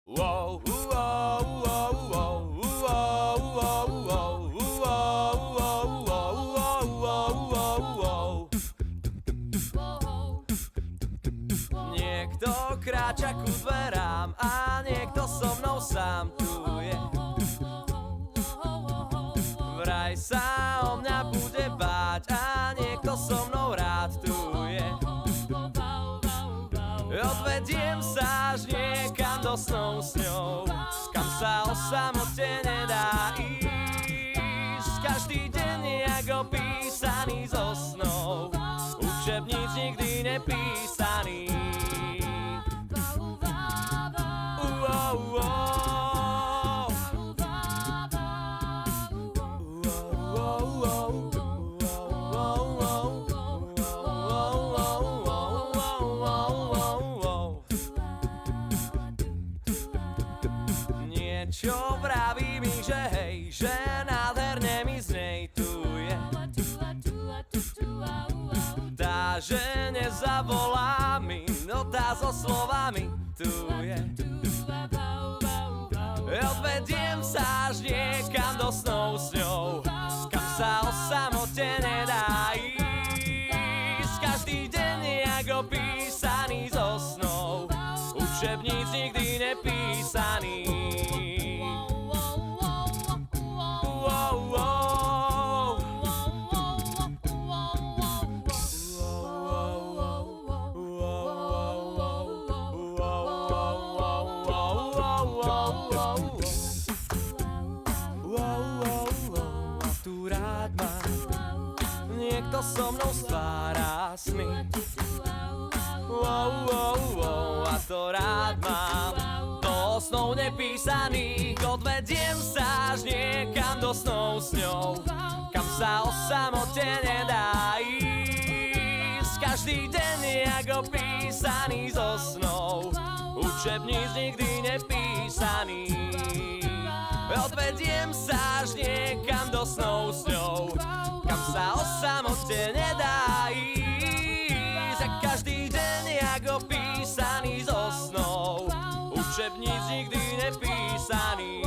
Wow, wow, wow, wow, wow, wow, wow, wow. Niekto kráča ku dverám a niekto so mnou sám tu je. Vraj sa o mňa bude báť a niekto so mnou rád tu je. Odvediem sa až niekam do snov s ňou, kam sa o samote nedá ísť. Každý deň je jak opísaný zo snov, učebníc nikdy nepísaný. Niečo vraví mi, že hej, že nádherne mi z nej tu je. Tá, že nezavolá mi, no tá so slovami tu je. Odvediem sa až niekam do snov s ňou, kam sa o samote nedá ísť. Každý deň je jak opísaný zo snov, učebníc nikdy nepísaný. Tu rád mám, niekto so mnou stvára sny. A to rád mám, do snov nepísaných. Odvediem sa až niekam do snov s ňou, kam sa o samote nedá ísť. Každý deň je jak opísaný zo snov, učebníc nikdy nepísaný. Odvediem sa až niekam do snov s ňou, kam sa o samote nedá ísť. A každý deň je jak opísaný zo snov, učebníc nikdy nepísaný.